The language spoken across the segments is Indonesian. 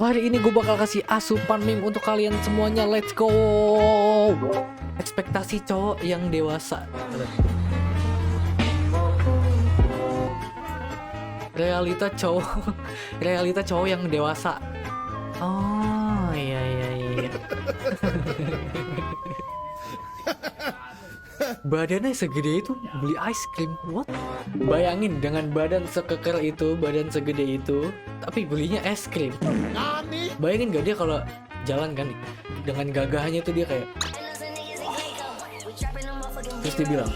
Hari ini gue bakal kasih asupan meme untuk kalian semuanya. Let's go. Ekspektasi cowok yang dewasa. Realita cowok yang dewasa. Oh iya. Badannya segede itu beli ice cream. What? Bayangin dengan badan sekeker itu, badan segede itu, tapi belinya es krim. Bayangin gak dia kalau jalan kan dengan gagahnya itu dia kayak terus dia bilang,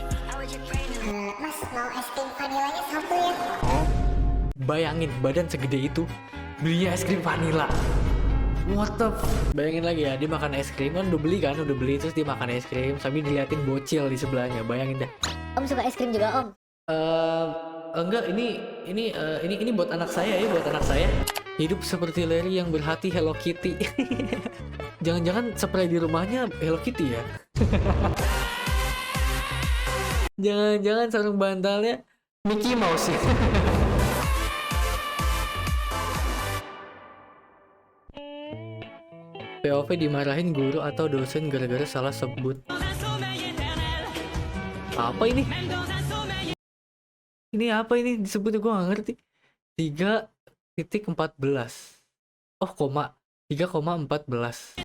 Mas mau es krim vanilanya satu ya? bayangin badan segede itu belinya es krim vanila. What the bayangin lagi ya, dia makan es krim kan udah beli terus dia makan es krim sambil diliatin bocil di sebelahnya. Bayangin dah. Om suka es krim juga om? Enggak, ini buat anak saya ya, buat anak saya. Hidup seperti Larry yang berhati Hello Kitty. Jangan-jangan spray di rumahnya Hello Kitty ya? Jangan-jangan sarung bantalnya Mickey Mouse ya? POV dimarahin guru atau dosen gara-gara salah sebut. Apa ini? Ini apa ini disebut, gue gak ngerti. 3.14. Oh, koma 3,14.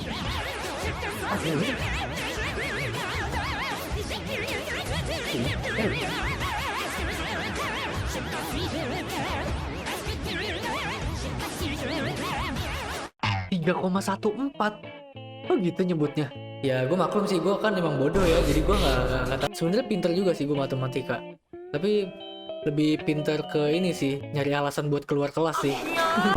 Tiga 3,14. Oh gitu nyebutnya. Ya gue maklum sih, gue kan emang bodoh ya, jadi gue nggak tahu. Sebenarnya pinter juga sih gue matematika, tapi lebih pinter ke ini sih, nyari alasan buat keluar kelas sih.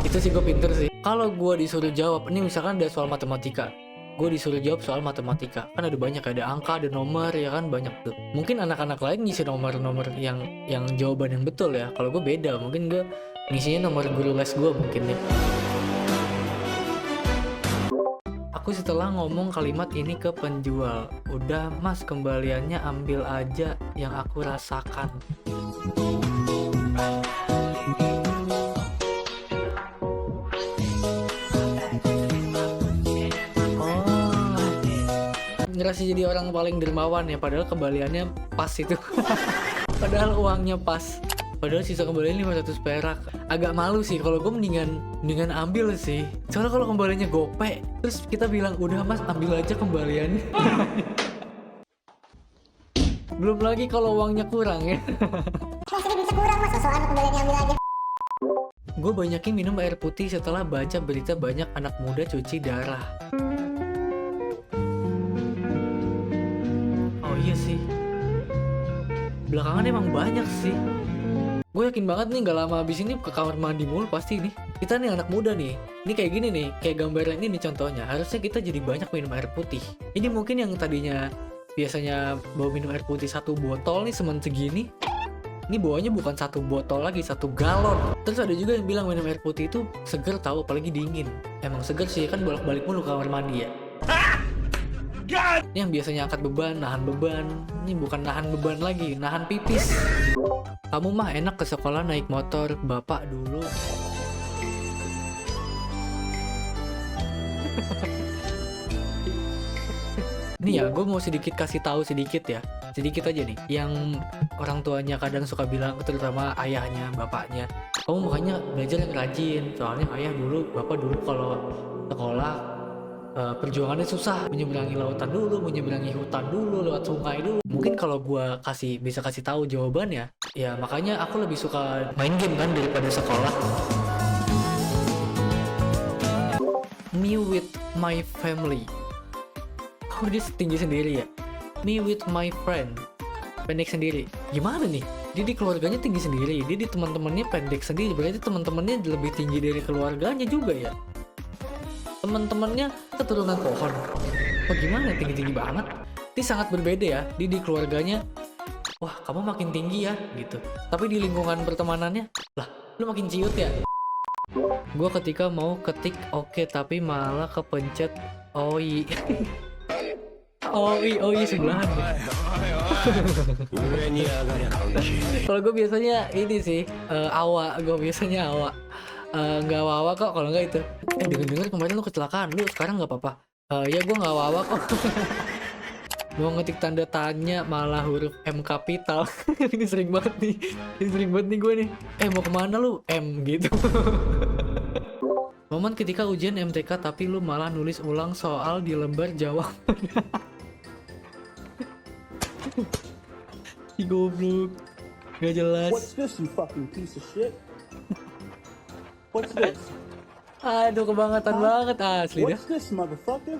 Itu sih gue pinter sih. Kalau gue disuruh jawab, ini misalkan ada soal matematika, gue disuruh jawab soal matematika, kan ada banyak, ada angka, ada nomor, ya kan banyak tuh. Mungkin anak-anak lain ngisi nomor-nomor yang jawaban yang betul ya. Kalau gue beda, mungkin gue ngisinya nomor guru les gue mungkin ya. Aku setelah ngomong kalimat ini ke penjual, udah mas kembaliannya ambil aja yang aku rasakan. Ngerasa jadi orang paling dermawan ya, padahal kembaliannya pas itu. Padahal uangnya pas, padahal sisa kembalian 500 perak. Agak malu sih, kalau gue mendingan ambil sih. Soalnya kalau kembaliannya gope, terus kita bilang udah mas ambil aja kembaliannya. Belum lagi kalau uangnya kurang ya. Mas ini bisa kurang mas, soalnya kembaliannya ambil aja. Gue banyakin minum air putih setelah baca berita banyak anak muda cuci darah. Oh iya sih, belakangan emang banyak sih. Gue yakin banget nih gak lama abis ini ke kamar mandi mulu pasti nih. Kita nih anak muda nih, ini kayak gini nih, kayak gambaran ini nih contohnya. Harusnya kita jadi banyak minum air putih. Ini mungkin yang tadinya biasanya bawa minum air putih 1 botol nih semen segini, ini bawanya bukan 1 botol lagi, 1 galon. Terus ada juga yang bilang minum air putih itu seger tahu, apalagi dingin. Emang seger sih, kan bolak-balik mulu ke kamar mandi ya. Ini yang biasanya angkat beban, nahan beban, ini bukan nahan beban lagi, nahan pipis. Kamu mah enak ke sekolah naik motor, bapak dulu. Ini ya, gue mau sedikit kasih tahu sedikit ya, sedikit aja nih. Yang orang tuanya kadang suka bilang, terutama ayahnya, bapaknya, kamu makanya belajar yang rajin. Soalnya ayah dulu, bapak dulu kalau sekolah perjuangannya susah, menyeberangi lautan dulu, menyeberangi hutan dulu, lewat sungai dulu. Mungkin kalau gue bisa kasih tahu jawabannya, ya makanya aku lebih suka main game kan daripada sekolah. Me with my family. Oh dia tinggi sendiri ya. Me with my friend, pendek sendiri. Gimana nih? Dia di keluarganya tinggi sendiri, dia di teman-temannya pendek sendiri. Berarti teman-temannya lebih tinggi dari keluarganya juga ya. Teman-temannya keturunan pohon. Oh gimana, tinggi-tinggi banget. Ini sangat berbeda ya. Dia di keluarganya, wah kamu makin tinggi ya gitu. Tapi di lingkungan pertemanannya, lah lu makin ciut ya. Gue ketika mau ketik oke, tapi malah kepencet oi. oi sebelahan. Kalau gue biasanya ini sih, awa. Gue biasanya awa. Nggak apa-apa kok kalau nggak itu. Denger-denger kemarin lu kecelakaan, lu sekarang nggak apa-apa? Ya gue nggak apa-apa kok. Mau ngetik tanda tanya malah huruf M kapital. Ini sering banget nih. Ini sering banget nih gue nih. Mau kemana lu? M gitu. Momen ketika ujian MTK tapi lu malah nulis ulang soal di lembar jawab. Ih, goblok. Gak jelas. What's this, you fucking piece of shit? What's this? Aduh, kebangetan banget asli dah. What's this, motherfucker?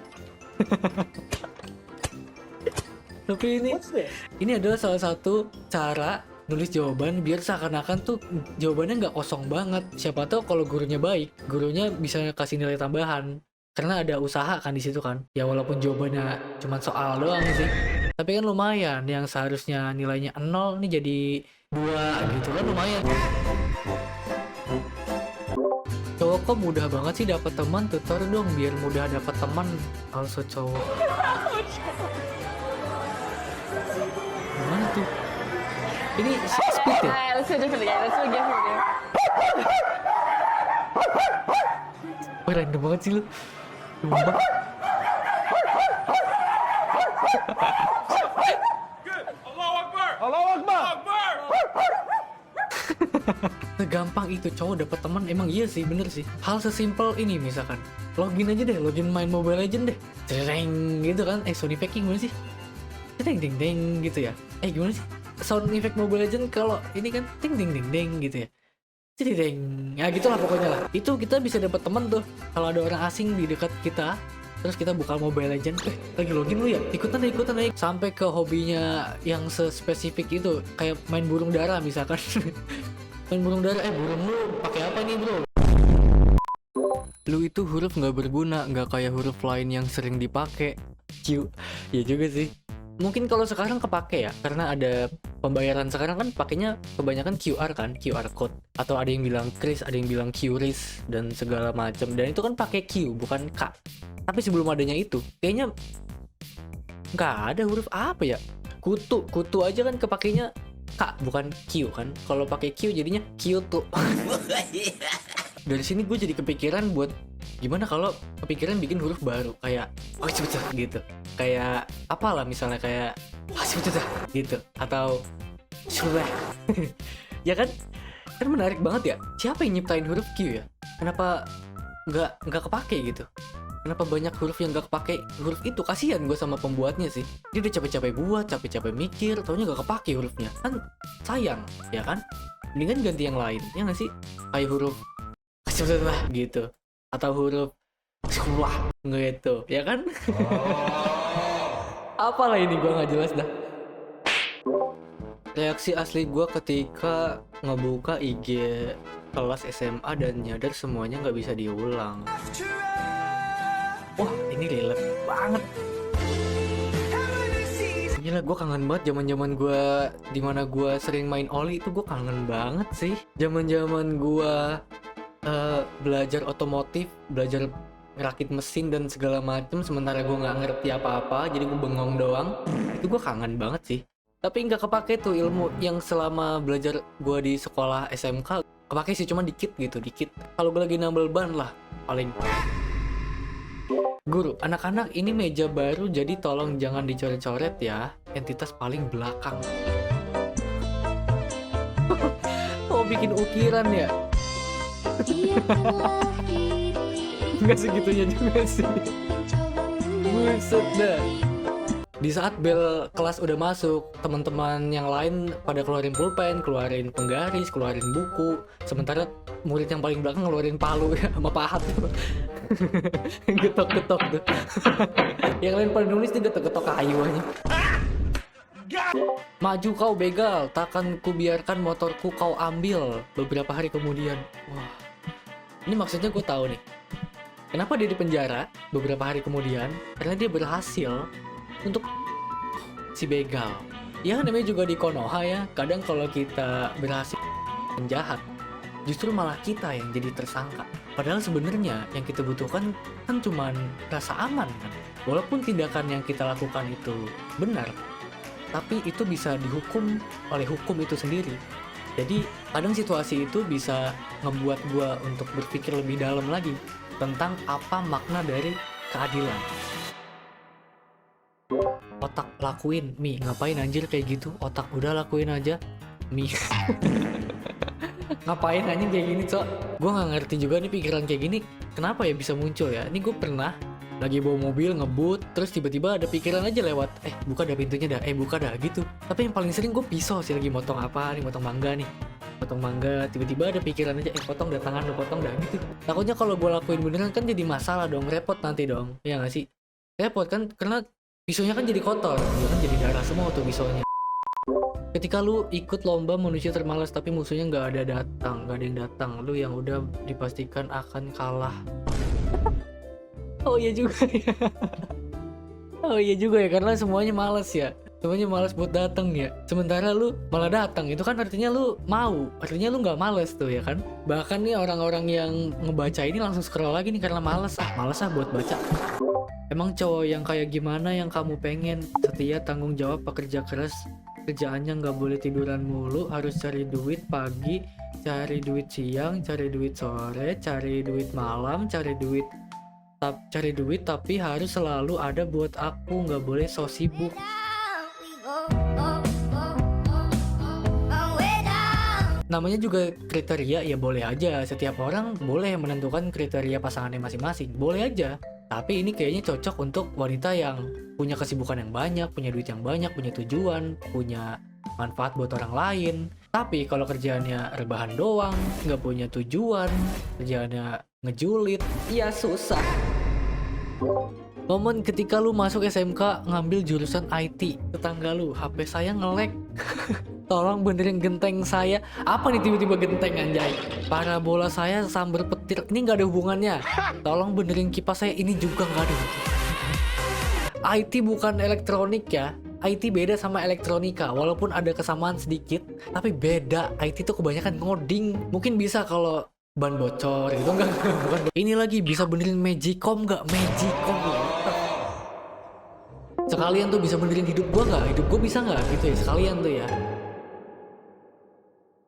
Tapi What's this? ini adalah salah satu cara nulis jawaban biar seakan-akan tuh jawabannya nggak kosong banget. Siapa tahu kalau gurunya baik, gurunya bisa kasih nilai tambahan. Karena ada usaha kan di situ kan. Ya walaupun jawabannya cuma soal doang sih. Tapi kan lumayan, yang seharusnya nilainya 0 nih jadi 2 gitu kan lumayan. Cowok kok mudah banget sih dapat teman, tutor dong biar mudah dapat teman. Also cowok. Gimana tuh? Ini speed ya? Alright, let's do a different game. Let's do a different game. Wah, random banget sih lu. Sumpah. Allahu Akbar! Allahu Akbar! Akbar! Segampang itu cowok dapat teman, emang iya sih, bener sih. Hal sesimpel ini misalkan, login aja deh, login main Mobile Legend deh. Cereng gitu kan. Sound effect gimana sih? Deng deng deng gitu ya. Gimana sih? Sound effect Mobile Legend kalau ini kan ding ding ding ding gitu ya. Jadi deng. Ya gitulah pokoknya lah. Itu kita bisa dapat teman tuh kalau ada orang asing di dekat kita. Terus kita buka Mobile Legend, lagi login lu ya, ikutan aja. Sampai ke hobinya yang sespesifik itu, kayak main burung dara misalkan. Main burung dara, burung lu pakai apa nih bro? Lu itu huruf nggak berguna, nggak kayak huruf lain yang sering dipakai. Q, ya juga sih. Mungkin kalau sekarang kepake ya, karena ada pembayaran sekarang kan pakainya kebanyakan QR kan, QR code. Atau ada yang bilang Kris, ada yang bilang QRIS dan segala macam. Dan itu kan pakai Q bukan K. Tapi sebelum adanya itu, kayaknya nggak ada huruf apa ya? Kutu aja kan kepakainya K bukan Q kan. Kalau pakai Q jadinya Kyoto. Dari sini gue jadi kepikiran buat gimana kalau kepikiran bikin huruf baru kayak gitu. Kayak apalah misalnya kayak gitu atau sudah. Ya kan? Kan menarik banget ya. Siapa yang nyiptain huruf Q ya? Kenapa nggak kepake gitu? Kenapa banyak huruf yang gak kepake huruf itu? Kasihan gue sama pembuatnya sih. Dia udah capek-capek buat, capek-capek mikir, taunya gak kepake hurufnya. Kan sayang, ya kan? Mendingan ganti yang lain, ya gak sih? Kayak huruf gitu. Atau huruf sekolah gitu, ya kan? Apalah ini gue gak jelas dah. Reaksi asli gue ketika ngebuka IG kelas SMA dan nyadar semuanya gak bisa diulang. Wah, ini relate banget. Gila, gue kangen banget zaman-zaman gue dimana gue sering main oli itu, gue kangen banget sih. Zaman-zaman gue belajar otomotif, belajar ngerakit mesin dan segala macem, sementara gue nggak ngerti apa-apa, jadi gue bengong doang. Itu gue kangen banget sih. Tapi nggak kepake tuh ilmu yang selama belajar gue di sekolah SMK. Kepake sih cuma dikit gitu, dikit. Kalau gue lagi nambel ban lah, paling. Guru, anak-anak ini meja baru jadi tolong jangan dicoret-coret ya. Entitas paling belakang. Oh, bikin ukiran ya? Nggak segitunya juga sih. Buset dah. Di saat bel kelas udah masuk, teman-teman yang lain pada keluarin pulpen, keluarin penggaris, keluarin buku. Sementara murid yang paling belakang ngeluarin palu ya, sama pahat tuh. Getok-getok tuh. Yang lain pada nulis dia getok-getok kayu aja. Maju kau begal, takkan ku biarkan motorku kau ambil. Beberapa hari kemudian. Wah, ini maksudnya gue tahu nih. Kenapa dia di penjara beberapa hari kemudian? Karena dia berhasil untuk si begal. Ya namanya juga di Konoha ya. Kadang kalau kita berhasil penjahat, justru malah kita yang jadi tersangka. Padahal sebenarnya yang kita butuhkan kan cuman rasa aman kan. Walaupun tindakan yang kita lakukan itu benar, tapi itu bisa dihukum oleh hukum itu sendiri. Jadi kadang situasi itu bisa ngebuat gue untuk berpikir lebih dalam lagi tentang apa makna dari keadilan. Otak lakuin, Mi, ngapain anjir kayak gitu? Otak udah lakuin aja, Mi. Ngapain anjing kayak gini, Cok? Gue nggak ngerti juga nih pikiran kayak gini. Kenapa ya bisa muncul ya? Ini gue pernah lagi bawa mobil ngebut, terus tiba-tiba ada pikiran aja lewat, buka dah pintunya dah, buka dah gitu. Tapi yang paling sering gue pisau sih, lagi motong apa nih, motong mangga nih. Potong mangga, tiba-tiba ada pikiran aja, potong dah tangan lo, potong dah gitu. Takutnya kalau gue lakuin beneran kan jadi masalah dong, repot nanti dong. Ya nggak sih? Repot kan, karena pisaunya kan jadi kotor, ya kan jadi darah semua tuh pisaunya. Ketika lu ikut lomba manusia termalas tapi musuhnya nggak ada yang datang, lu yang udah dipastikan akan kalah. Oh iya juga ya. Oh iya juga ya, karena semuanya malas ya. Semuanya malas buat datang ya. Sementara lu malah datang, itu kan artinya lu mau. Artinya lu nggak malas tuh ya kan. Bahkan nih orang-orang yang ngebaca ini langsung scroll lagi nih karena malas buat baca. Emang cowok yang kayak gimana yang kamu pengen? Setia, tanggung jawab, pekerja keras. Kerjaannya nggak boleh tiduran mulu, harus cari duit pagi, cari duit siang, cari duit sore, cari duit malam, cari duit tapi harus selalu ada buat aku, nggak boleh so sibuk. Namanya juga kriteria, ya boleh aja. Setiap orang boleh menentukan kriteria pasangannya masing-masing, boleh aja. Tapi ini kayaknya cocok untuk wanita yang punya kesibukan yang banyak, punya duit yang banyak, punya tujuan, punya manfaat buat orang lain. Tapi kalau kerjaannya rebahan doang, nggak punya tujuan, kerjaannya ngejulit, ya susah. Momen ketika lu masuk SMK ngambil jurusan IT, tetangga lu, HP saya nge-lag. Tolong benerin genteng saya. Apa nih tiba-tiba genteng anjay? Parabola saya sambar petir, ini nggak ada hubungannya. Tolong benerin kipas saya, ini juga nggak ada hubungannya. IT bukan elektronik ya. IT beda sama elektronika, walaupun ada kesamaan sedikit, tapi beda. IT tuh kebanyakan ngoding. Mungkin bisa kalau ban bocor gitu, enggak, bukan. Ini lagi bisa benerin Magicom nggak? Magicom ya. Sekalian tuh bisa benerin hidup gua nggak? Hidup gua bisa nggak gitu ya? Sekalian tuh ya.